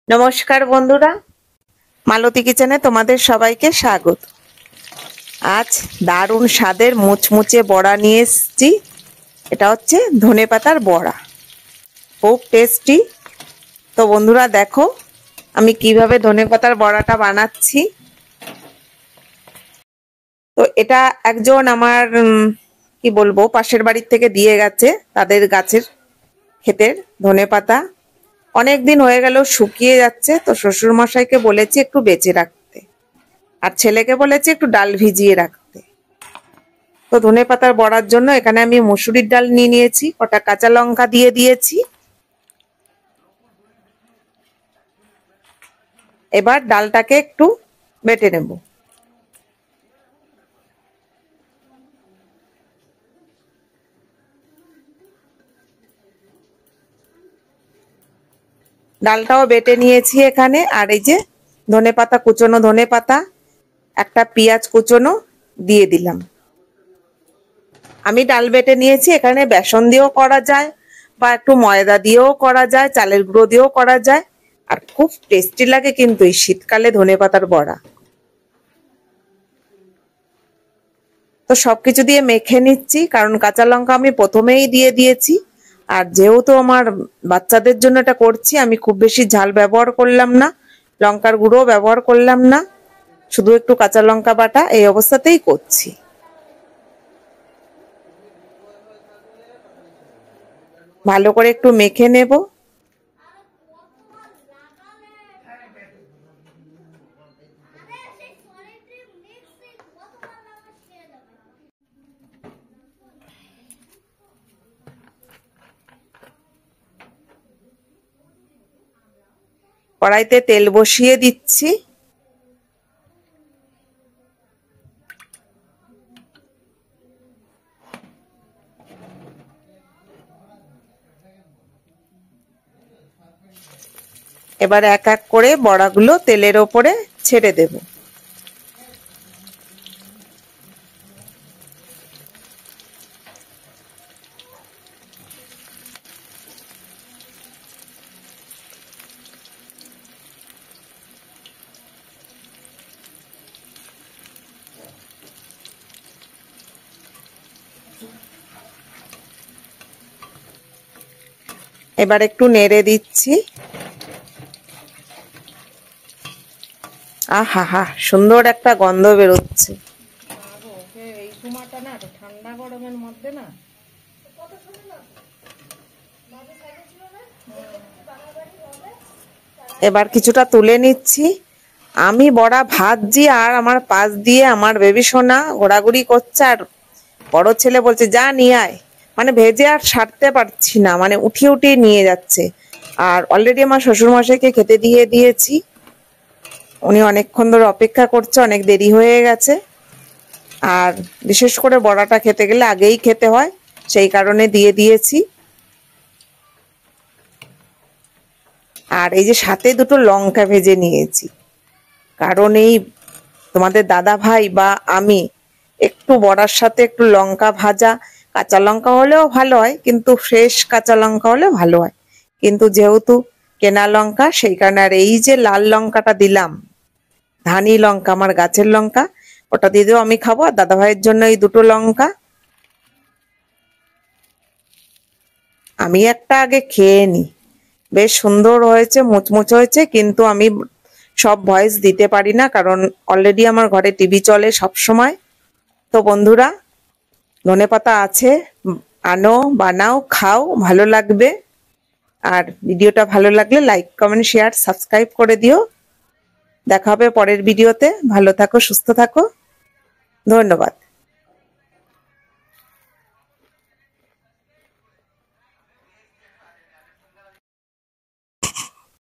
নমস্কার বন্ধুরা, মালতী কিচেনে তোমাদের সবাইকে স্বাগত। আজ দারুণ স্বাদের মুচমুচে বড়া নিয়ে এসেছি। এটা হচ্ছে ধনেপাতার বড়া, খুব টেস্টি। তো বন্ধুরা দেখো আমি কিভাবে ধনেপাতার বড়াটা বানাচ্ছি। তো এটা একজন আমার কি বলবো পাশের বাড়ির থেকে দিয়ে গেছে, তাদের গাছের ক্ষেতের ধনেপাতা। অনেক দিন হয়ে গেল, শুকিয়ে যাচ্ছে। তো শ্বশুর মশাইকে বলেছি একটু বেঁচে রাখতে, আর ছেলেকে বলেছি একটু ডাল ভিজিয়ে রাখতে। তো ধনেপাতার বড়ার জন্য এখানে আমি মসুরির ডাল নিয়ে নিয়েছি, কটা কাঁচা লঙ্কা দিয়ে দিয়েছি। এবার ডালটাকে একটু বেটে নেব। ডালটাও বেটে নিয়েছি এখানে। আর এই যে ধনেপাতা, কুচনো ধনেপাতা, একটা পেঁয়াজ কুচনো দিয়ে দিলাম। আমি ডাল বেটে নিয়েছি, এখানে বেসন দিয়েও করা যায় বা একটু ময়দা দিয়েও করা যায়, চালের গুঁড়ো দিয়েও করা যায়। আর খুব টেস্টি লাগে কিন্তু এই শীতকালে ধনেপাতার বড়া। তো সবকিছু দিয়ে মেখে নিচ্ছি, কারণ কাঁচা লঙ্কা আমি প্রথমেই দিয়ে দিয়েছি। আর যেহেতু আমার বাচ্চাদের জন্য এটা করছি, আমি খুব বেশি ঝাল ব্যবহার করলাম না, লঙ্কার গুঁড়ো ব্যবহার করলাম না, শুধু একটু কাঁচা লঙ্কা বাটা এই অবস্থাতেই করছি। ভালো করে একটু মেখে নেব। কড়াইতে তেল বসিয়ে দিচ্ছি। এবার এক এক করে বড়াগুলো তেলের ওপরে ছেড়ে দেব। এবার একটু নেড়ে দিচ্ছি। আহা হা, সুন্দর একটা গন্ধ বেরোচ্ছে। এই সময়টা না ঠান্ডা গরমের মধ্যে না এবার কিছুটা তুলে নিচ্ছি। আমি বড়া ভাজছি আর আমার পাশ দিয়ে আমার বেবি সোনা ঘোরাঘুরি করছে, আর বড় ছেলে বলছে যা নিয়ে আয়। মানে ভেজে আর ছাড়তে পারছি না, মানে উঠিয়ে উঠিয়ে নিয়ে যাচ্ছে। আর অলরেডি আমার শ্বশুরমশাইকে খেতে দিয়ে দিয়েছি, উনি অনেকক্ষণ ধরে অপেক্ষা করছে, অনেক দেরি হয়ে গেছে। আর বিশেষ করে বড়াটা খেতে গেলে আগেই খেতে হয়, সেই কারণে দিয়ে দিয়েছি। আর এই যে সাথে দুটো লঙ্কা ভেজে নিয়েছি, কারণ এই তোমাদের দাদা ভাই বা আমি একটু বড়ার সাথে একটু লঙ্কা ভাজা, কাঁচা লঙ্কা হলেও ভালো হয়, কিন্তু ফ্রেশ কাঁচা লঙ্কা হলে ভালো হয়। কিন্তু যেহেতু কেনা লঙ্কা, সেই কারণে। আর এই যে লাল লঙ্কাটা দিলাম, ধানি লঙ্কা, আমার গাছের লঙ্কা, ওটা দিয়ে দিয়েও আমি খাবো। আর দাদা ভাইয়ের জন্য এই দুটো লঙ্কা। আমি একটা আগে খেয়ে নি, বেশ সুন্দর হয়েছে, মুচমুচ হয়েছে, কিন্তু আমি সব ভয়েস দিতে পারি না, কারণ অলরেডি আমার ঘরে টিভি চলে সব সময়। তো বন্ধুরা, ধনেপাতা আছে, আনো, বানাও, খাও, ভালো লাগবে। আর ভিডিওটা ভালো লাগলে লাইক, কমেন্ট, শেয়ার, সাবস্ক্রাইব করে দিও। দেখা হবে পরের ভিডিওতে। ভালো থাকো, সুস্থ থাকো, ধন্যবাদ।